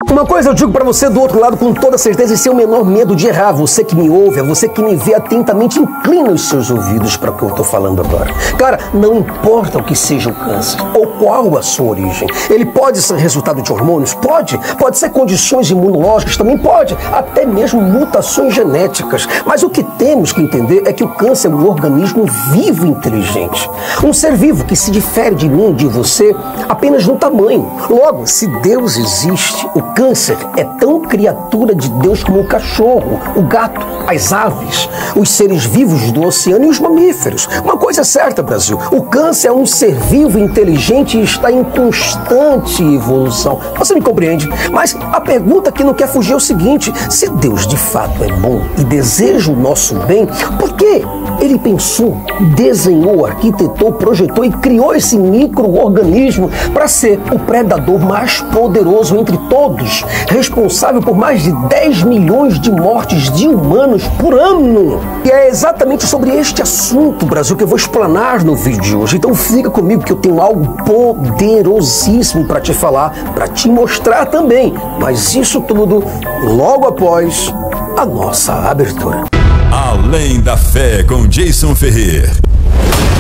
Uma coisa eu digo pra você do outro lado com toda certeza e sem o menor medo de errar. Você que me ouve, é você que me vê atentamente, inclina os seus ouvidos para o que eu tô falando agora. Cara, não importa o que seja o câncer ou qual a sua origem. Ele pode ser resultado de hormônios? Pode. Pode ser condições imunológicas? Também pode. Até mesmo mutações genéticas. Mas o que temos que entender é que o câncer é um organismo vivo e inteligente. Um ser vivo que se difere de mim, de você, apenas no tamanho. Logo, se Deus existe, o câncer é tão criatura de Deus como o cachorro, o gato, as aves, os seres vivos do oceano e os mamíferos. Uma coisa é certa, Brasil, o câncer é um ser vivo, inteligente e está em constante evolução. Você me compreende? Mas a pergunta que não quer fugir é o seguinte: se Deus de fato é bom e deseja o nosso bem, por que Ele pensou, desenhou, arquitetou, projetou e criou esse micro-organismo para ser o predador mais poderoso entre todos, responsável por mais de 10 milhões de mortes de humanos por ano? E é exatamente sobre este assunto, Brasil, que eu vou explanar no vídeo de hoje. Então fica comigo que eu tenho algo poderosíssimo para te falar, para te mostrar também. Mas isso tudo logo após a nossa abertura. Além da Fé com Jason Ferrer.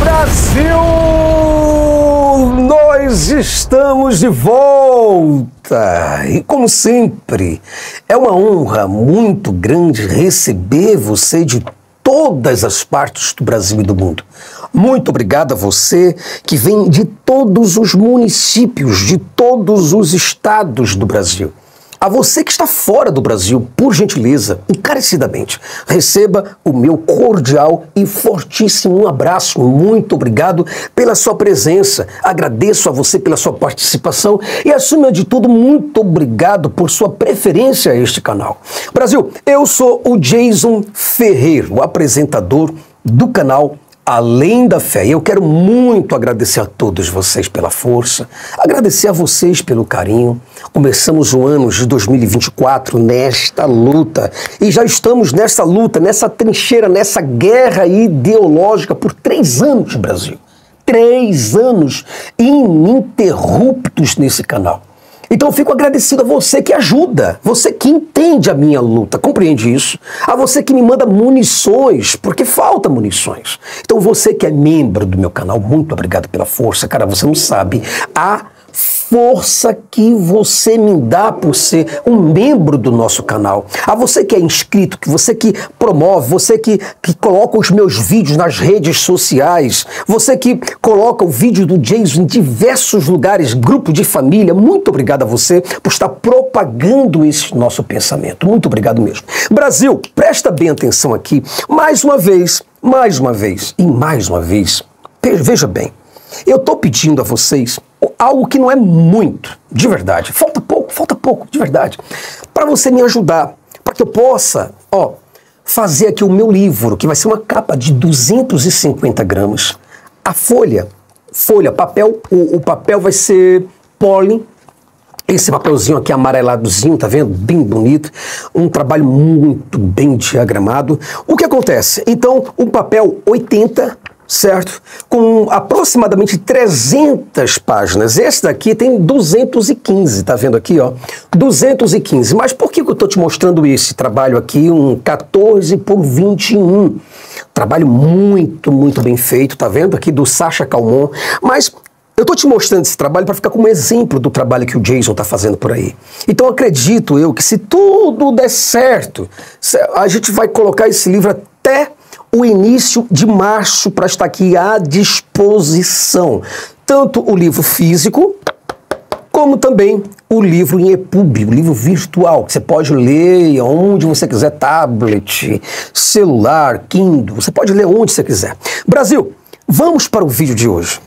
Brasil, nós estamos de volta e, como sempre, é uma honra muito grande receber você de todas as partes do Brasil e do mundo. Muito obrigado a você que vem de todos os municípios, de todos os estados do Brasil. A você que está fora do Brasil, por gentileza, encarecidamente, receba o meu cordial e fortíssimo abraço. Muito obrigado pela sua presença. Agradeço a você pela sua participação e, acima de tudo, muito obrigado por sua preferência a este canal. Brasil, eu sou o Jason Ferrer, o apresentador do canal Além da Fé. E eu quero muito agradecer a todos vocês pela força, agradecer a vocês pelo carinho. Começamos o ano de 2024 nesta luta e já estamos nessa luta, nessa trincheira, nessa guerra ideológica por 3 anos, Brasil. 3 anos ininterruptos nesse canal. Então eu fico agradecido a você que ajuda, você que entende a minha luta, compreende isso? A você que me manda munições, porque falta munições. Então você que é membro do meu canal, muito obrigado pela força. Cara, você não sabe a força que você me dá por ser um membro do nosso canal. A você que é inscrito, que você que promove, você que coloca os meus vídeos nas redes sociais, você que coloca o vídeo do Jason em diversos lugares, grupo de família, muito obrigado a você por estar propagando esse nosso pensamento. Muito obrigado mesmo. Brasil, presta bem atenção aqui, mais uma vez, veja bem, eu estou pedindo a vocês algo que não é muito, de verdade. Falta pouco, de verdade. Para você me ajudar, para que eu possa, fazer aqui o meu livro, que vai ser uma capa de 250 gramas. A folha, papel, o papel vai ser pólen. Esse papelzinho aqui amareladozinho, tá vendo? Bem bonito. Um trabalho muito bem diagramado. O que acontece? Então, o papel 80, certo? Com aproximadamente 300 páginas. Esse daqui tem 215, tá vendo aqui, ó? 215. Mas por que eu tô te mostrando esse trabalho aqui, um 14 por 21? Trabalho muito, muito bem feito, tá vendo? Aqui do Sacha Calmon. Mas eu tô te mostrando esse trabalho para ficar como exemplo do trabalho que o Jason tá fazendo por aí. Então acredito eu que se tudo der certo, a gente vai colocar esse livro até o início de março para estar aqui à disposição. Tanto o livro físico, como também o livro em EPUB, o livro virtual, que você pode ler onde você quiser, tablet, celular, Kindle, você pode ler onde você quiser. Brasil, vamos para o vídeo de hoje.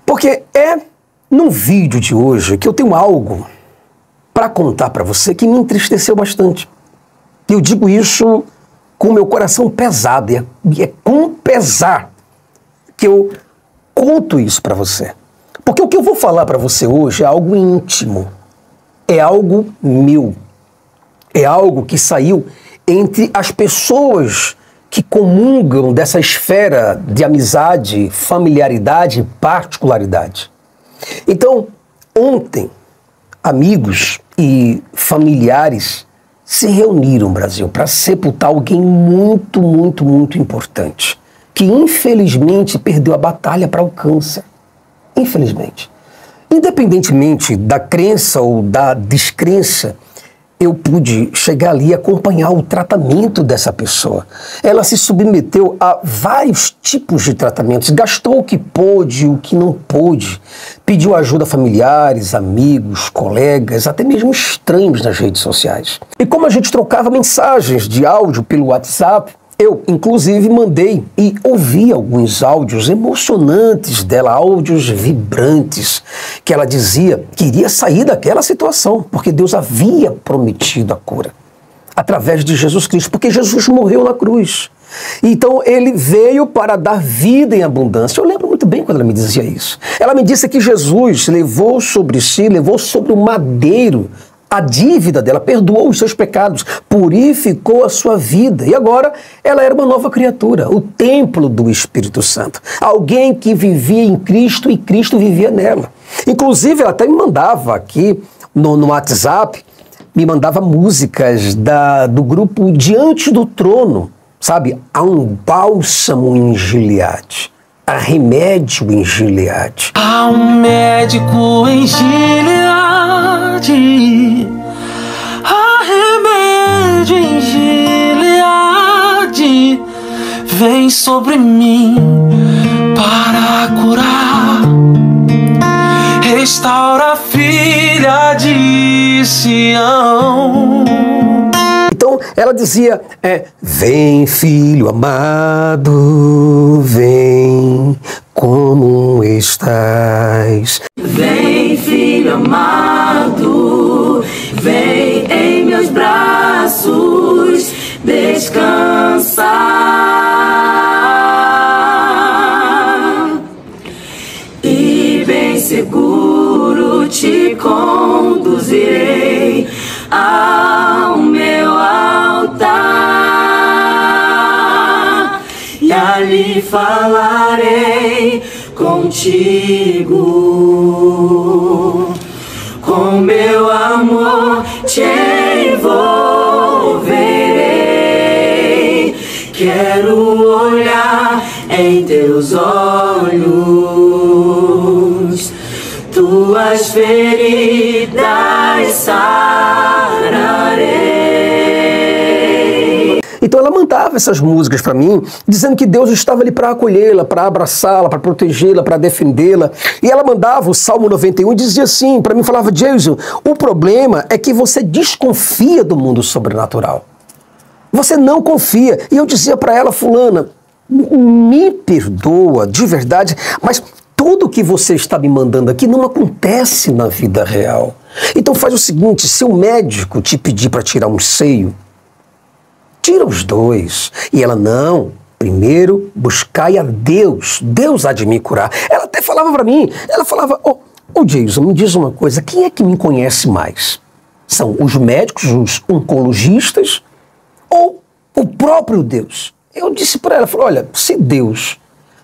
Porque é no vídeo de hoje que eu tenho algo para contar para você que me entristeceu bastante. E eu digo isso com meu coração pesado, e é com pesar que eu conto isso para você. Porque o que eu vou falar para você hoje é algo íntimo, é algo meu, é algo que saiu entre as pessoas que comungam dessa esfera de amizade, familiaridade e particularidade. Então, ontem, amigos e familiares se reuniram, Brasil, para sepultar alguém muito, muito, muito importante, que infelizmente perdeu a batalha para o câncer. Infelizmente. Independentemente da crença ou da descrença, eu pude chegar ali e acompanhar o tratamento dessa pessoa. Ela se submeteu a vários tipos de tratamentos, gastou o que pôde, o que não pôde, pediu ajuda a familiares, amigos, colegas, até mesmo estranhos nas redes sociais. E como a gente trocava mensagens de áudio pelo WhatsApp, eu, inclusive, mandei e ouvi alguns áudios emocionantes dela, áudios vibrantes, que ela dizia que iria sair daquela situação, porque Deus havia prometido a cura, através de Jesus Cristo, porque Jesus morreu na cruz. Então, ele veio para dar vida em abundância. Eu lembro muito bem quando ela me dizia isso. Ela me disse que Jesus levou sobre si, levou sobre o madeiro, a dívida dela, perdoou os seus pecados, purificou a sua vida. E agora ela era uma nova criatura, o templo do Espírito Santo. Alguém que vivia em Cristo e Cristo vivia nela. Inclusive, ela até me mandava aqui no WhatsApp, me mandava músicas do grupo Diante do Trono. Sabe, há um bálsamo em Gileade. Há remédio em Gileade. Há um médico em Gileade. Há remédio em Gileade. Vem sobre mim para curar. Restaura a filha de Sião. Então ela dizia, vem filho amado, vem como estás. Vem filho amado, vem em meus braços, descansar. E bem seguro te conduzirei ao meu altar, e ali falarei contigo, com meu amor te envolverei. Quero olhar em teus olhos, tuas feridas sararei. Então ela mandava essas músicas para mim, dizendo que Deus estava ali para acolhê-la, para abraçá-la, para protegê-la, para defendê-la. E ela mandava o Salmo 91 e dizia assim, para mim, falava, Jason, o problema é que você desconfia do mundo sobrenatural. Você não confia. E eu dizia para ela, fulana, me perdoa de verdade, mas tudo que você está me mandando aqui não acontece na vida real. Então faz o seguinte, se o médico te pedir para tirar um seio, tira os dois. E ela, não, primeiro buscai a Deus, Deus há de me curar. Ela até falava para mim, ela falava, ô Jason, me diz uma coisa, quem é que me conhece mais? São os médicos, os oncologistas ou o próprio Deus? Eu disse para ela, falei, olha, se Deus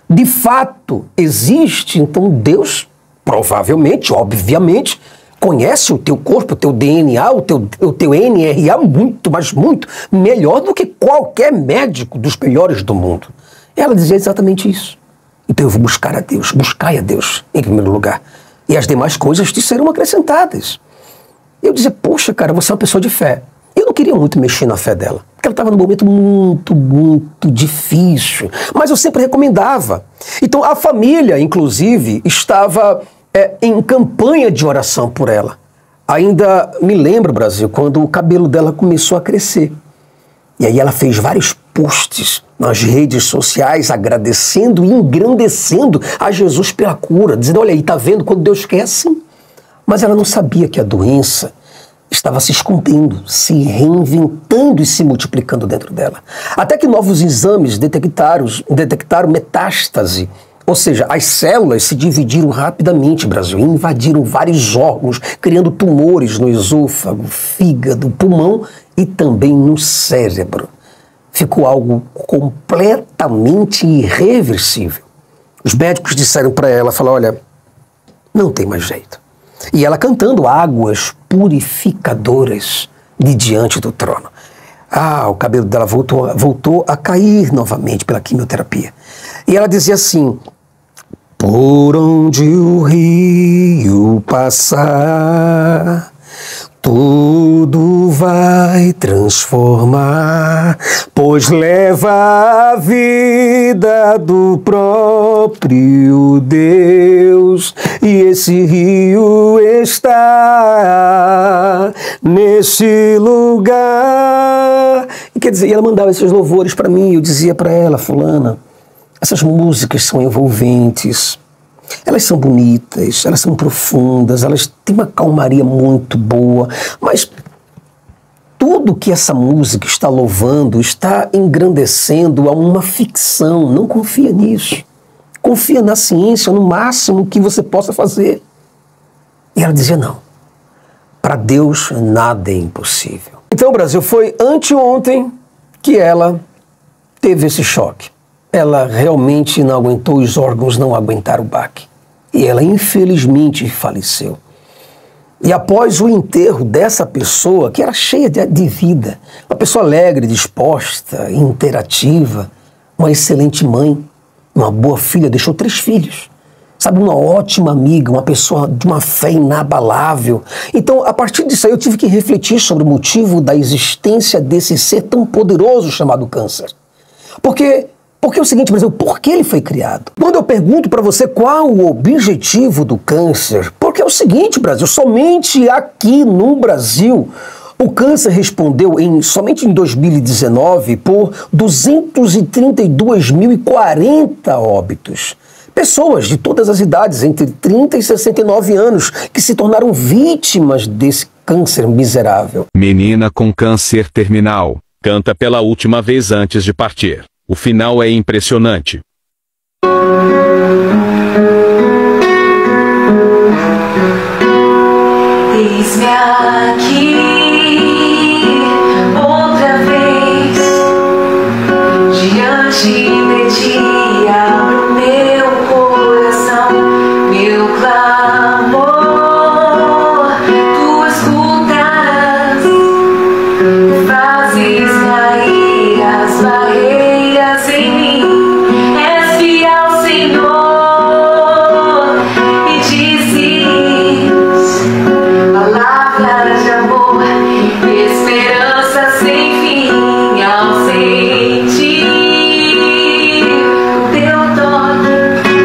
de fato existe, então Deus provavelmente, obviamente, conhece o teu corpo, o teu DNA, o teu NRA muito, mas muito melhor do que qualquer médico dos melhores do mundo. Ela dizia exatamente isso. Então eu vou buscar a Deus, buscai a Deus em primeiro lugar. E as demais coisas te serão acrescentadas. Eu dizia, poxa, cara, você é uma pessoa de fé. Eu não queria muito mexer na fé dela, porque ela estava num momento muito, muito difícil. Mas eu sempre recomendava. Então a família, inclusive, estava em campanha de oração por ela. Ainda me lembro, Brasil, quando o cabelo dela começou a crescer. E aí ela fez vários posts nas redes sociais agradecendo e engrandecendo a Jesus pela cura, dizendo, olha aí, tá vendo quando Deus quer assim? Mas ela não sabia que a doença estava se escondendo, se reinventando e se multiplicando dentro dela. Até que novos exames detectaram metástase, ou seja, as células se dividiram rapidamente, Brasil, e invadiram vários órgãos, criando tumores no esôfago, fígado, pulmão e também no cérebro. Ficou algo completamente irreversível. Os médicos disseram para ela, falaram, olha, não tem mais jeito. E ela cantando águas purificadoras de diante do trono. Ah, o cabelo dela voltou a cair novamente pela quimioterapia. E ela dizia assim: por onde o rio passar, tudo vai transformar, pois leva a vida do próprio Deus, e esse rio está nesse lugar. E quer dizer, ela mandava esses louvores para mim, eu dizia para ela: fulana, essas músicas são envolventes, elas são bonitas, elas são profundas, elas têm uma calmaria muito boa, mas tudo que essa música está louvando, está engrandecendo a uma ficção. Não confia nisso. Confia na ciência, no máximo que você possa fazer. E ela dizia: não, para Deus nada é impossível. Então, Brasil, foi anteontem que ela teve esse choque. Ela realmente não aguentou, os órgãos não aguentaram o baque. E ela, infelizmente, faleceu. E após o enterro dessa pessoa, que era cheia de vida, uma pessoa alegre, disposta, interativa, uma excelente mãe, uma boa filha, deixou 3 filhos. Sabe, uma ótima amiga, uma pessoa de uma fé inabalável. Então, a partir disso aí, eu tive que refletir sobre o motivo da existência desse ser tão poderoso chamado câncer. Porque é o seguinte, Brasil, por que ele foi criado? Quando eu pergunto para você qual o objetivo do câncer, porque é o seguinte, Brasil, somente aqui no Brasil, o câncer respondeu somente em 2019 por 232.040 óbitos. Pessoas de todas as idades, entre 30 e 69 anos, que se tornaram vítimas desse câncer miserável. Menina com câncer terminal, canta pela última vez antes de partir. O final é impressionante. Eis-me aqui outra vez, diante de ti abro meu coração, meu clamor, tu escutas, fazes cair as barreiras em mim, és fiel, Senhor, e dizes palavras de amor, esperança sem fim ao sentir o teu toque,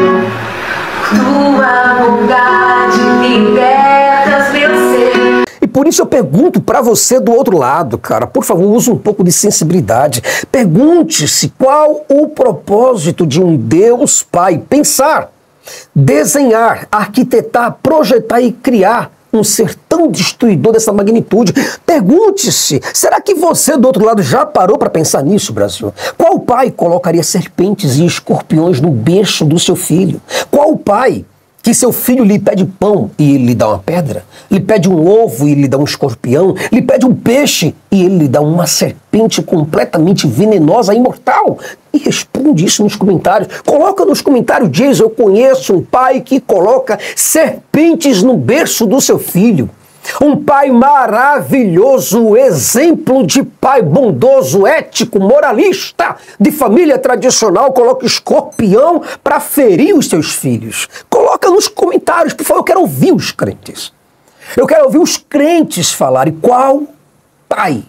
tua bondade libertas meu ser. E por isso eu pergunto para você do outro lado, cara, por favor, use um pouco de sensibilidade. Pergunte-se qual o propósito de um Deus Pai. Pensar, desenhar, arquitetar, projetar e criar um ser tão destruidor dessa magnitude. Pergunte-se, será que você do outro lado já parou para pensar nisso, Brasil? Qual pai colocaria serpentes e escorpiões no berço do seu filho? Qual pai que seu filho lhe pede pão e ele lhe dá uma pedra? Lhe pede um ovo e ele lhe dá um escorpião? Lhe pede um peixe e ele lhe dá uma serpente completamente venenosa, imortal? E responde isso nos comentários. Coloca nos comentários, diz: eu conheço um pai que coloca serpentes no berço do seu filho. Um pai maravilhoso, exemplo de pai bondoso, ético, moralista, de família tradicional, coloca escorpião para ferir os seus filhos. Coloca nos comentários, por favor, eu quero ouvir os crentes. Eu quero ouvir os crentes falarem qual pai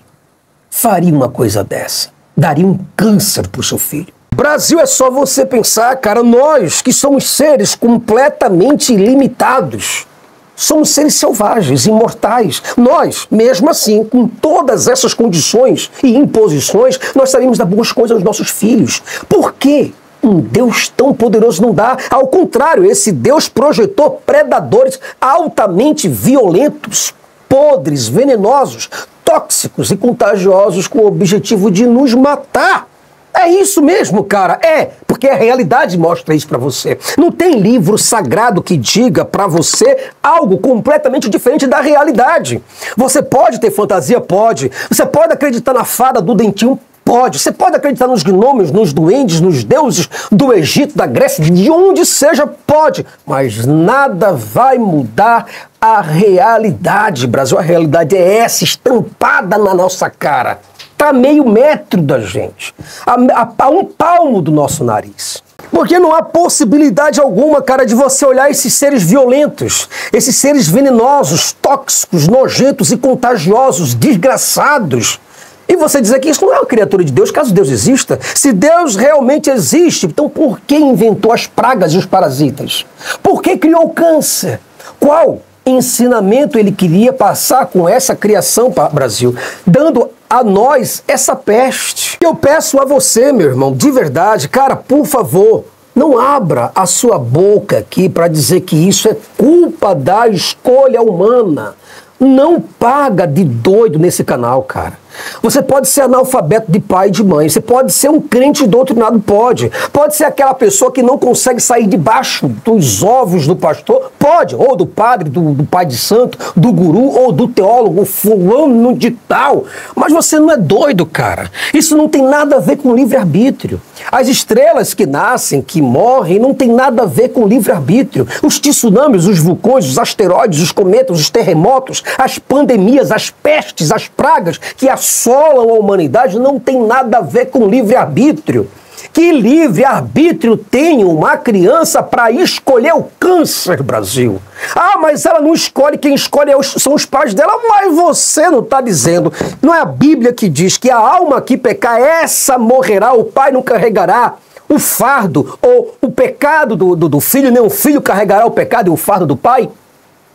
faria uma coisa dessa. Daria um câncer para o seu filho. Brasil, é só você pensar, cara, nós que somos seres completamente limitados, somos seres selvagens, imortais. Nós, mesmo assim, com todas essas condições e imposições, nós sabemos dar boas coisas aos nossos filhos. Por quê? Um Deus tão poderoso não dá. Ao contrário, esse Deus projetou predadores altamente violentos, podres, venenosos, tóxicos e contagiosos com o objetivo de nos matar. É isso mesmo, cara. É, porque a realidade mostra isso pra você. Não tem livro sagrado que diga pra você algo completamente diferente da realidade. Você pode ter fantasia? Pode. Você pode acreditar na fada do dentinho? Pode. Você pode acreditar nos gnomos, nos duendes, nos deuses do Egito, da Grécia, de onde seja? Pode. Mas nada vai mudar a realidade, Brasil. A realidade é essa, estampada na nossa cara. Está a meio metro da gente, a um palmo do nosso nariz. Porque não há possibilidade alguma, cara, de você olhar esses seres violentos, esses seres venenosos, tóxicos, nojentos e contagiosos, desgraçados, e você dizer que isso não é uma criatura de Deus, caso Deus exista. Se Deus realmente existe, então por que inventou as pragas e os parasitas? Por que criou o câncer? Qual ensinamento ele queria passar com essa criação para o Brasil, dando a nós essa peste? Eu peço a você, meu irmão, de verdade, cara, por favor, não abra a sua boca aqui para dizer que isso é culpa da escolha humana. Não paga de doido nesse canal, cara. Você pode ser analfabeto de pai e de mãe, você pode ser um crente doutrinado, pode ser aquela pessoa que não consegue sair debaixo dos ovos do pastor, pode, ou do padre, do pai de santo, do guru, ou do teólogo fulano de tal, mas você não é doido, cara. Isso não tem nada a ver com livre-arbítrio. As estrelas que nascem, que morrem, não tem nada a ver com livre-arbítrio. Os tsunamis, os vulcões, os asteroides, os cometas, os terremotos, as pandemias, as pestes, as pragas que assolam a humanidade não tem nada a ver com livre-arbítrio. Que livre-arbítrio tem uma criança para escolher o câncer, Brasil? Ah, mas ela não escolhe, quem escolhe são os pais dela, mas você não está dizendo. Não é a Bíblia que diz que a alma que pecar, essa morrerá, o pai não carregará o fardo, ou o pecado do filho, nem o filho carregará o pecado e o fardo do pai?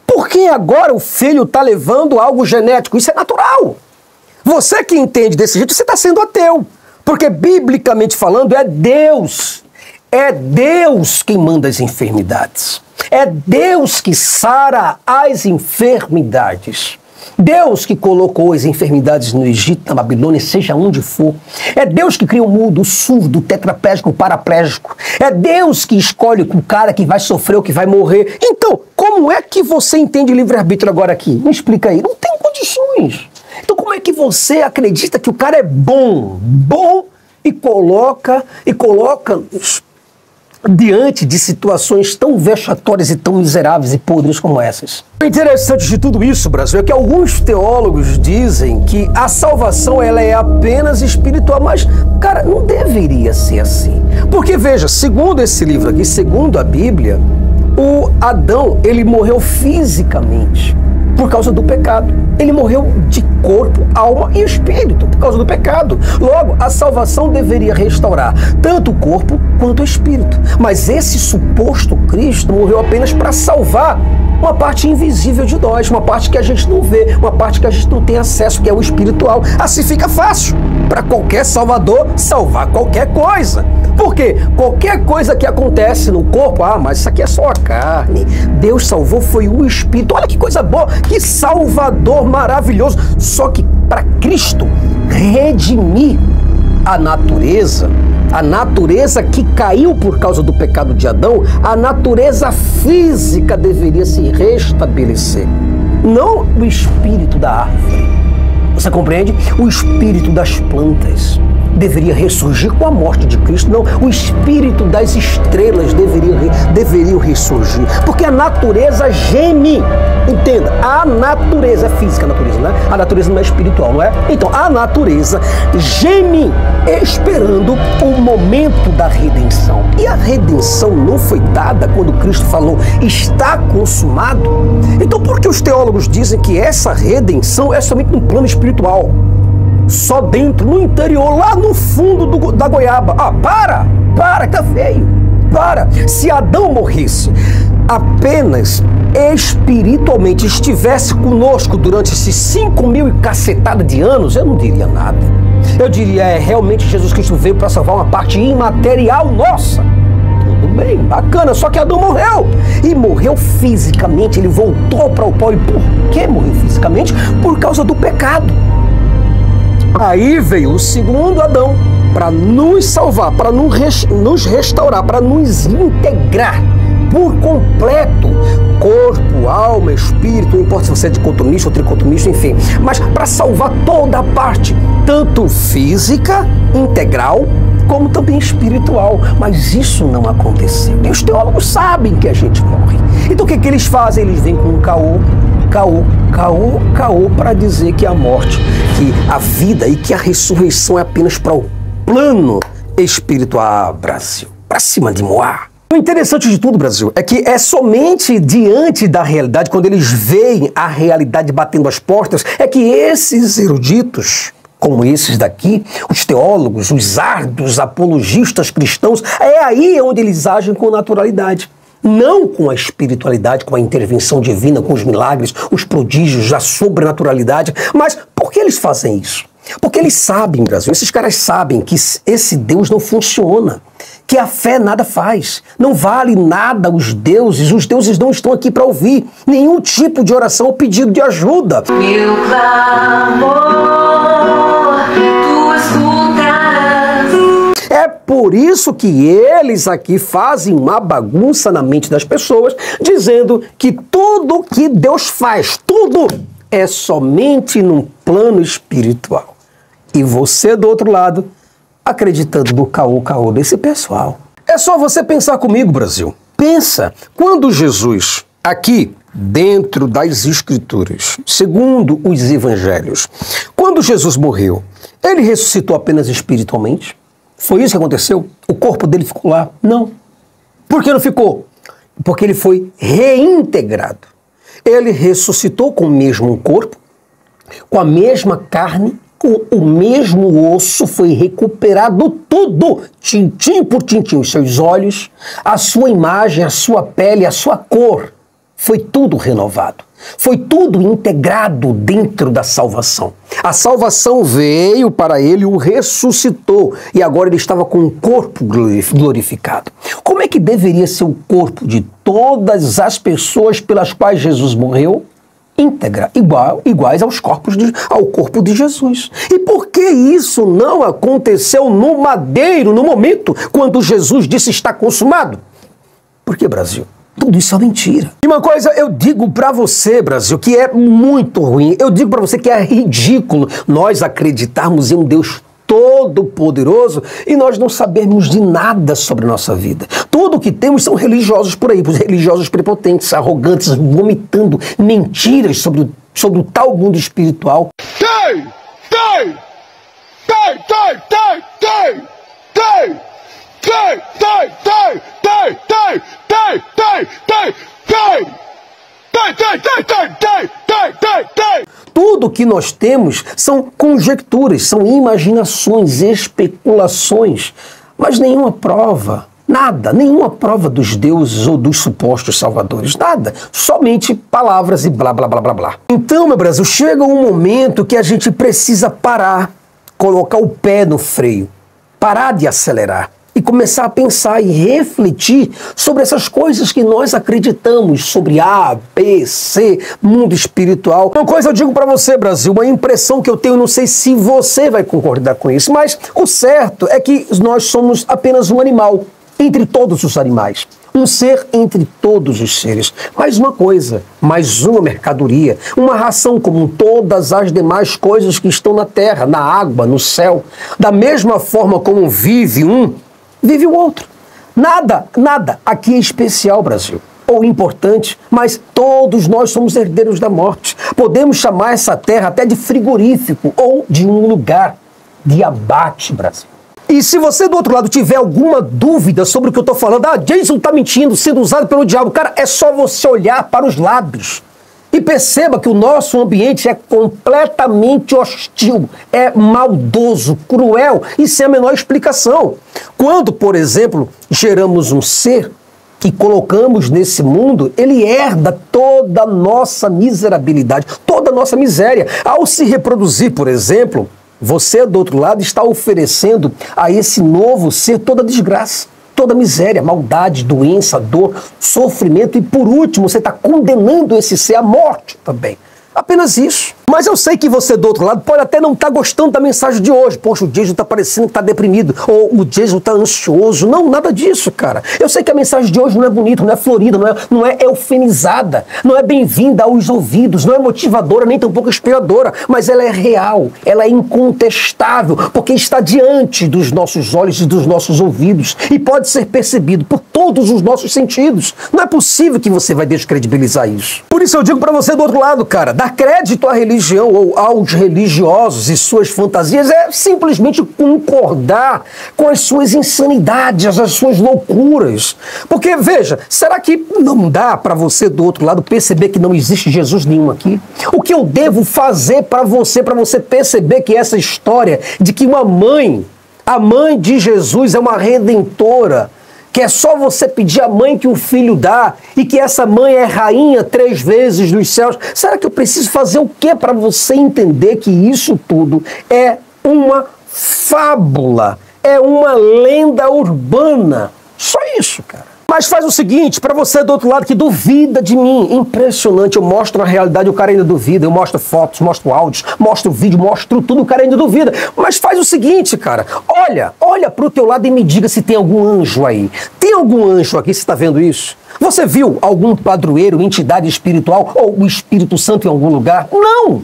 Por que agora o filho está levando algo genético? Isso é natural. Você que entende desse jeito, você está sendo ateu. Porque, biblicamente falando, é Deus quem manda as enfermidades. É Deus que sara as enfermidades. Deus que colocou as enfermidades no Egito, na Babilônia, seja onde for. É Deus que cria o mudo, o surdo, o tetraplégico, o paraplégico. É Deus que escolhe o cara que vai sofrer ou que vai morrer. Então, como é que você entende livre-arbítrio agora aqui? Me explica aí. Não tem condições. Então como é que você acredita que o cara é bom e coloca diante de situações tão vexatórias e tão miseráveis e podres como essas? O interessante de tudo isso, Brasil, é que alguns teólogos dizem que a salvação ela é apenas espiritual, mas, cara, não deveria ser assim. Porque, veja, segundo esse livro aqui, segundo a Bíblia, o Adão, ele morreu fisicamente por causa do pecado. Ele morreu de corpo, alma e espírito por causa do pecado. Logo, a salvação deveria restaurar tanto o corpo quanto o espírito. Mas esse suposto Cristo morreu apenas para salvar uma parte invisível de nós, uma parte que a gente não vê, uma parte que a gente não tem acesso, que é o espiritual. Assim fica fácil para qualquer salvador salvar qualquer coisa. Por quê? Qualquer coisa que acontece no corpo, mas isso aqui é só a carne. Deus salvou foi o espírito. Olha que coisa boa, que salvador maravilhoso. Só que para Cristo redimir a natureza que caiu por causa do pecado de Adão, a natureza física deveria se restabelecer. Não o espírito da árvore. Você compreende? O espírito das plantas deveria ressurgir com a morte de Cristo. Não, o espírito das estrelas deveria ressurgir. Porque a natureza geme. Entenda, a natureza é física, a natureza, né? A natureza não é espiritual, não é? Então, a natureza geme esperando o momento da redenção. E a redenção não foi dada quando Cristo falou, está consumado? Então, por que os teólogos dizem que essa redenção é somente no plano espiritual? Só dentro, no interior, lá no fundo da goiaba. Para, que tá feio. Para. Se Adão morresse apenas espiritualmente, estivesse conosco durante esses 5.000 e cacetada de anos, eu não diria nada. Eu diria, realmente Jesus Cristo veio para salvar uma parte imaterial nossa. Tudo bem, bacana, só que Adão morreu. E morreu fisicamente, ele voltou para o pó. E por que morreu fisicamente? Por causa do pecado. Aí veio o segundo Adão para nos salvar, para nos restaurar, para nos integrar por completo, corpo, alma, espírito, não importa se você é dicotomista ou tricotomista, enfim, mas para salvar toda a parte, tanto física, integral, como também espiritual. Mas isso não aconteceu. E os teólogos sabem que a gente morre. Então o que eles fazem? Eles vêm com um caô para dizer que a morte, que a vida e que a ressurreição é apenas para o plano espiritual. Ah, Brasil, para cima de Moá. O interessante de tudo, Brasil, é que é somente diante da realidade, quando eles veem a realidade batendo as portas, é que esses eruditos, como esses daqui, os teólogos, os árduos apologistas cristãos, é aí onde eles agem com naturalidade. Não com a espiritualidade, com a intervenção divina, com os milagres, os prodígios, a sobrenaturalidade. Mas por que eles fazem isso? Porque eles sabem, Brasil, esses caras sabem que esse Deus não funciona, que a fé nada faz, não vale nada os deuses não estão aqui para ouvir nenhum tipo de oração ou pedido de ajuda. Meu clamor, tu escutarás. É por isso que eles aqui fazem uma bagunça na mente das pessoas, dizendo que tudo que Deus faz, tudo é somente num plano espiritual. E você do outro lado, acreditando no caô desse pessoal. É só você pensar comigo, Brasil. Pensa, quando Jesus, aqui dentro das Escrituras, segundo os Evangelhos, quando Jesus morreu, ele ressuscitou apenas espiritualmente? Foi isso que aconteceu? O corpo dele ficou lá? Não. Por que não ficou? Porque ele foi reintegrado. Ele ressuscitou com o mesmo corpo, com a mesma carne, com o mesmo osso, foi recuperado tudo, tintim por tintim, os seus olhos, a sua imagem, a sua pele, a sua cor, foi tudo renovado, foi tudo integrado dentro da salvação. A salvação veio para ele, o ressuscitou, e agora ele estava com um corpo glorificado. Como é que deveria ser o corpo de todas as pessoas pelas quais Jesus morreu? Íntegra, iguais ao corpo de Jesus. E por que isso não aconteceu no madeiro, no momento quando Jesus disse está consumado? Porque, Brasil, tudo isso é mentira. E uma coisa eu digo pra você, Brasil, que é muito ruim, eu digo pra você que é ridículo nós acreditarmos em um Deus todo-poderoso e nós não sabermos de nada sobre a nossa vida. Tudo que temos são religiosos por aí, religiosos prepotentes, arrogantes, vomitando mentiras sobre o tal mundo espiritual. Tudo que nós temos são conjecturas, são imaginações, especulações, mas nenhuma prova, nada, nenhuma prova dos deuses ou dos supostos salvadores, nada, somente palavras e blá, blá, blá, blá, blá. Então, meu Brasil, chega um momento que a gente precisa parar, colocar o pé no freio, parar de acelerar e começar a pensar e refletir sobre essas coisas que nós acreditamos, sobre A, B, C, mundo espiritual. Uma coisa eu digo para você, Brasil, uma impressão que eu tenho, não sei se você vai concordar com isso, mas o certo é que nós somos apenas um animal entre todos os animais. Um ser entre todos os seres. Mais uma coisa, mais uma mercadoria, uma ração como todas as demais coisas que estão na terra, na água, no céu. Da mesma forma como vive um, vive o outro. Nada aqui é especial, Brasil, ou importante, mas todos nós somos herdeiros da morte. Podemos chamar essa terra até de frigorífico ou de um lugar de abate, Brasil. E se você do outro lado tiver alguma dúvida sobre o que eu estou falando, Jason está mentindo, sendo usado pelo diabo, cara, é só você olhar para os lados e perceba que o nosso ambiente é completamente hostil, é maldoso, cruel e sem a menor explicação. Quando, por exemplo, geramos um ser que colocamos nesse mundo, ele herda toda a nossa miserabilidade, toda a nossa miséria. Ao se reproduzir, por exemplo, você do outro lado está oferecendo a esse novo ser toda a desgraça, toda a miséria, maldade, doença, dor, sofrimento e por último você está condenando esse ser à morte também. Apenas isso. Mas eu sei que você do outro lado pode até não estar gostando da mensagem de hoje. Poxa, o Jason está parecendo que está deprimido. Ou o Jason está ansioso. Não, nada disso, cara. Eu sei que a mensagem de hoje não é bonita, não é florida, não é eufemizada, não é bem-vinda aos ouvidos, não é motivadora, nem tampouco inspiradora. Mas ela é real, ela é incontestável, porque está diante dos nossos olhos e dos nossos ouvidos. E pode ser percebido por todos os nossos sentidos. Não é possível que você vai descredibilizar isso. Por isso eu digo para você do outro lado, cara, dar crédito à religião ou aos religiosos e suas fantasias é simplesmente concordar com as suas insanidades, as suas loucuras. Porque, veja, será que não dá para você do outro lado perceber que não existe Jesus nenhum aqui? O que eu devo fazer para você perceber que essa história de que uma mãe, a mãe de Jesus é uma redentora, que é só você pedir a mãe que o filho dá, e que essa mãe é rainha 3 vezes dos céus. Será que eu preciso fazer o quê para você entender que isso tudo é uma fábula, é uma lenda urbana? Só isso, cara. Mas faz o seguinte, para você do outro lado que duvida de mim, impressionante, eu mostro a realidade, o cara ainda duvida, eu mostro fotos, mostro áudios, mostro vídeo, mostro tudo, o cara ainda duvida. Mas faz o seguinte, cara, olha pro teu lado e me diga se tem algum anjo aí. Tem algum anjo aqui, você está vendo isso? Você viu algum padroeiro, entidade espiritual ou o Espírito Santo em algum lugar? Não!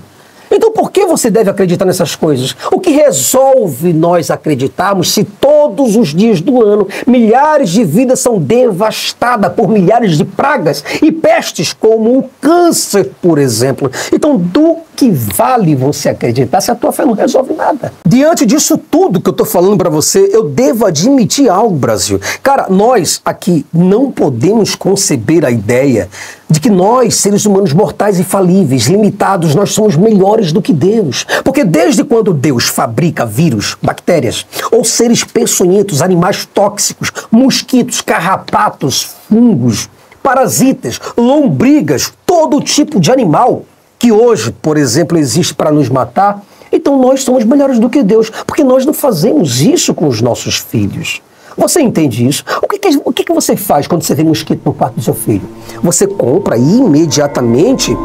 Então por que você deve acreditar nessas coisas? O que resolve nós acreditarmos se todos os dias do ano milhares de vidas são devastadas por milhares de pragas e pestes, como o câncer, por exemplo? Então do que vale você acreditar se a tua fé não resolve nada? Diante disso tudo que eu estou falando para você, eu devo admitir algo, Brasil. Cara, nós aqui não podemos conceber a ideia de que nós, seres humanos mortais e falíveis, limitados, nós somos melhores do que Deus. Porque desde quando Deus fabrica vírus, bactérias, ou seres peçonhentos, animais tóxicos, mosquitos, carrapatos, fungos, parasitas, lombrigas, todo tipo de animal que hoje, por exemplo, existe para nos matar, então nós somos melhores do que Deus, porque nós não fazemos isso com os nossos filhos. Você entende isso? O que você faz quando você vê mosquito no quarto do seu filho? Você compra imediatamente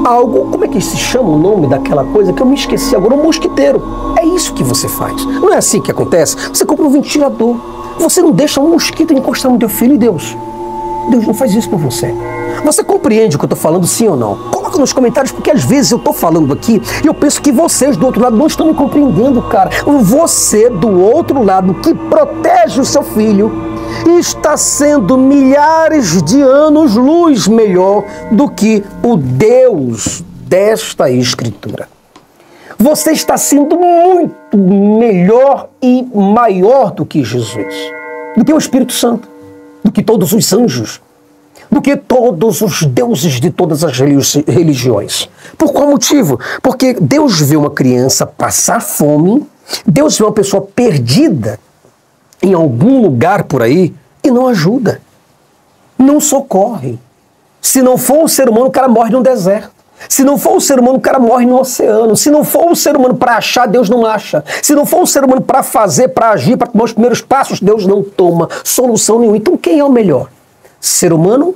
algo, como é que se chama o nome daquela coisa que eu me esqueci agora? Um mosquiteiro. É isso que você faz. Não é assim que acontece? Você compra um ventilador. Você não deixa um mosquito encostar no teu filho e Deus não faz isso por você. Você compreende o que eu estou falando, sim ou não? Coloca nos comentários, porque às vezes eu estou falando aqui e eu penso que vocês do outro lado não estão me compreendendo, cara. Você do outro lado que protege o seu filho está sendo milhares de anos-luz melhor do que o Deus desta Escritura. Você está sendo muito melhor e maior do que Jesus, do que o Espírito Santo, do que todos os anjos, do que todos os deuses de todas as religiões. Por qual motivo? Porque Deus vê uma criança passar fome, Deus vê uma pessoa perdida em algum lugar por aí e não ajuda, não socorre. Se não for um ser humano, o cara morre no deserto. Se não for um ser humano, o cara morre no oceano. Se não for um ser humano para achar, Deus não acha. Se não for um ser humano para fazer, para agir, para tomar os primeiros passos, Deus não toma solução nenhuma. Então quem é o melhor? Ser humano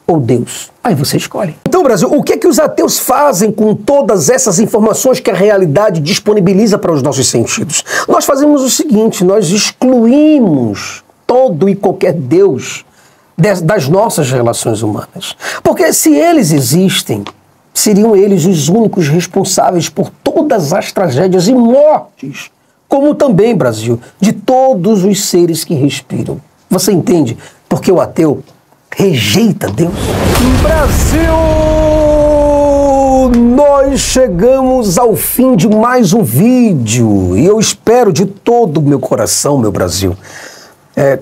ou Deus? Aí você escolhe. Então, Brasil, o que é que os ateus fazem com todas essas informações que a realidade disponibiliza para os nossos sentidos? Nós fazemos o seguinte, nós excluímos todo e qualquer Deus das nossas relações humanas. Porque se eles existem, seriam eles os únicos responsáveis por todas as tragédias e mortes, como também, Brasil, de todos os seres que respiram. Você entende? Porque o ateu rejeita Deus. Brasil! Nós chegamos ao fim de mais um vídeo e eu espero de todo o meu coração, meu Brasil,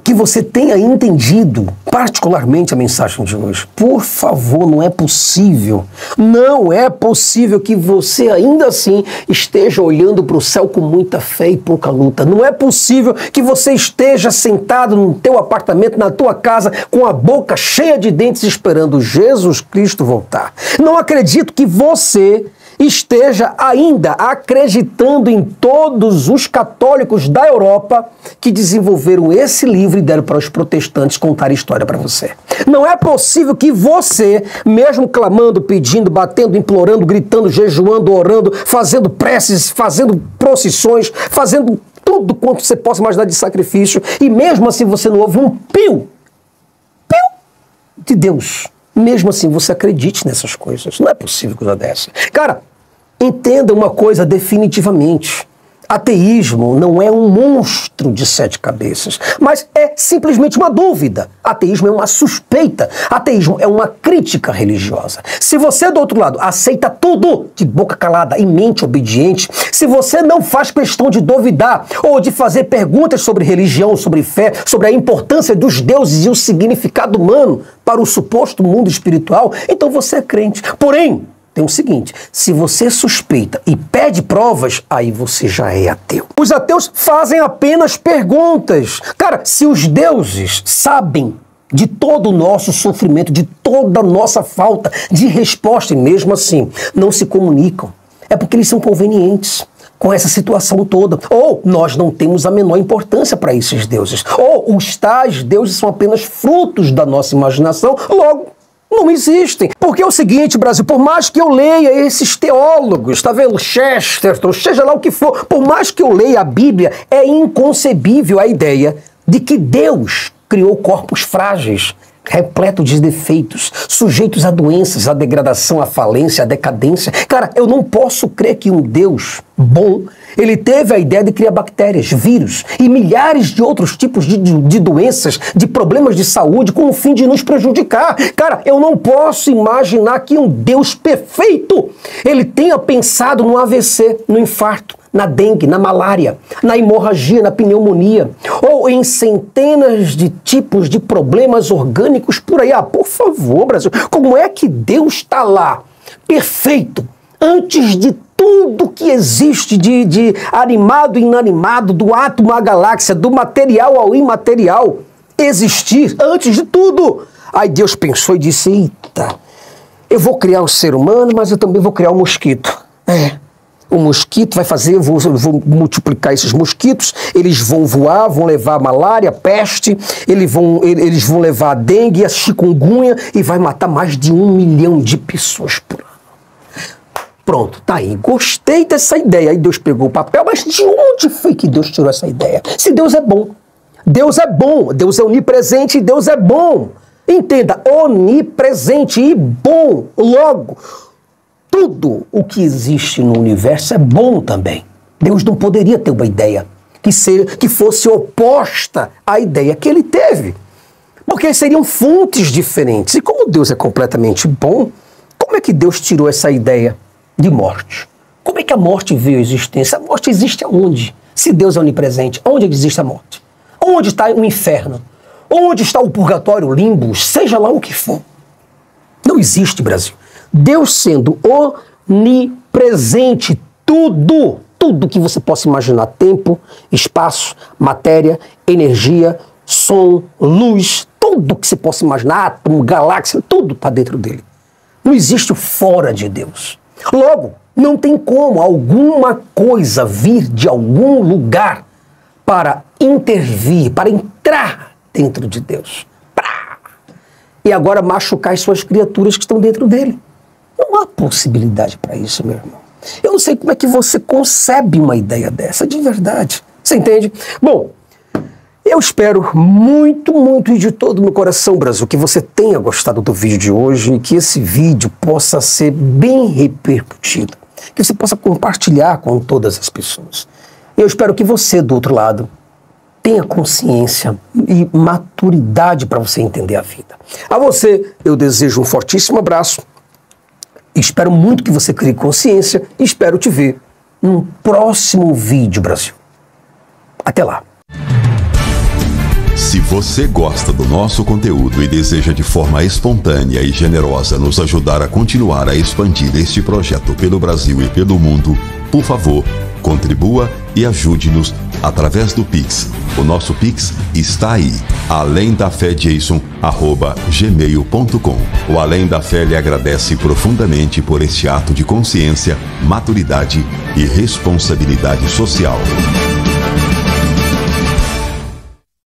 que você tenha entendido particularmente a mensagem de hoje. Por favor, não é possível que você ainda assim esteja olhando para o céu com muita fé e pouca luta. Não é possível que você esteja sentado no teu apartamento, na tua casa, com a boca cheia de dentes esperando Jesus Cristo voltar. Não acredito que você esteja ainda acreditando em todos os católicos da Europa que desenvolveram esse livro e deram para os protestantes contar a história para você. Não é possível que você, mesmo clamando, pedindo, batendo, implorando, gritando, jejuando, orando, fazendo preces, fazendo procissões, fazendo tudo quanto você possa imaginar de sacrifício, e mesmo assim você não ouve um pio de Deus. Mesmo assim você acredite nessas coisas. Não é possível coisa dessa. Cara, entenda uma coisa definitivamente. Ateísmo não é um monstro de 7 cabeças, mas é simplesmente uma dúvida. Ateísmo é uma suspeita. Ateísmo é uma crítica religiosa. Se você, do outro lado, aceita tudo de boca calada e mente obediente, se você não faz questão de duvidar ou de fazer perguntas sobre religião, sobre fé, sobre a importância dos deuses e o significado humano para o suposto mundo espiritual, então você é crente. Porém, tem o seguinte, se você suspeita e pede provas, aí você já é ateu. Os ateus fazem apenas perguntas. Cara, se os deuses sabem de todo o nosso sofrimento, de toda a nossa falta de resposta, e mesmo assim não se comunicam, é porque eles são convenientes com essa situação toda. Ou nós não temos a menor importância para esses deuses. Ou os tais deuses são apenas frutos da nossa imaginação, logo não existem. Porque é o seguinte, Brasil, por mais que eu leia esses teólogos, tá vendo? Chesterton, seja lá o que for, por mais que eu leia a Bíblia, é inconcebível a ideia de que Deus criou corpos frágeis, repletos de defeitos, sujeitos a doenças, a degradação, a falência, a decadência. Cara, eu não posso crer que um Deus bom, ele teve a ideia de criar bactérias, vírus e milhares de outros tipos de doenças, de problemas de saúde com o fim de nos prejudicar. Cara, eu não posso imaginar que um Deus perfeito, ele tenha pensado no AVC, no infarto, na dengue, na malária, na hemorragia, na pneumonia, ou em centenas de tipos de problemas orgânicos por aí. Ah, por favor, Brasil, como é que Deus está lá, perfeito, antes de tudo que existe de animado e inanimado, do átomo à galáxia, do material ao imaterial, existir antes de tudo? Aí Deus pensou e disse, eita, eu vou criar o ser humano, mas eu também vou criar o mosquito. O mosquito vai fazer, eu vou multiplicar esses mosquitos, eles vão voar, vão levar a malária, a peste, eles vão levar a dengue, a chikungunya e vai matar mais de 1 milhão de pessoas por ano. Pronto, tá aí, gostei dessa ideia. Aí Deus pegou o papel, mas de onde foi que Deus tirou essa ideia? Se Deus é bom, Deus é onipresente e Deus é bom. Entenda, onipresente e bom, logo, tudo o que existe no universo é bom também. Deus não poderia ter uma ideia que fosse oposta à ideia que ele teve. Porque seriam fontes diferentes. E como Deus é completamente bom, como é que Deus tirou essa ideia de morte? Como é que a morte veio à existência? A morte existe aonde? Se Deus é onipresente, onde existe a morte? Onde está o inferno? Onde está o purgatório, o limbo, seja lá o que for? Não existe, Brasil. Deus sendo onipresente, tudo que você possa imaginar, tempo, espaço, matéria, energia, som, luz, tudo que você possa imaginar, átomo, galáxia, tudo está dentro dele. Não existe o fora de Deus. Logo, não tem como alguma coisa vir de algum lugar para intervir, para entrar dentro de Deus. E agora machucar as suas criaturas que estão dentro dele. Não há possibilidade para isso, meu irmão. Eu não sei como é que você concebe uma ideia dessa, de verdade. Você entende? Bom, eu espero muito, muito e de todo o meu coração, Brasil, que você tenha gostado do vídeo de hoje e que esse vídeo possa ser bem repercutido. Que você possa compartilhar com todas as pessoas. Eu espero que você, do outro lado, tenha consciência e maturidade para você entender a vida. A você, eu desejo um fortíssimo abraço. Espero muito que você crie consciência e espero te ver num próximo vídeo, Brasil. Até lá. Se você gosta do nosso conteúdo e deseja de forma espontânea e generosa nos ajudar a continuar a expandir este projeto pelo Brasil e pelo mundo, por favor, Contribua e ajude-nos através do Pix. O nosso Pix está aí, alemdafejason@gmail.com. O Além da Fé lhe agradece profundamente por este ato de consciência, maturidade e responsabilidade social.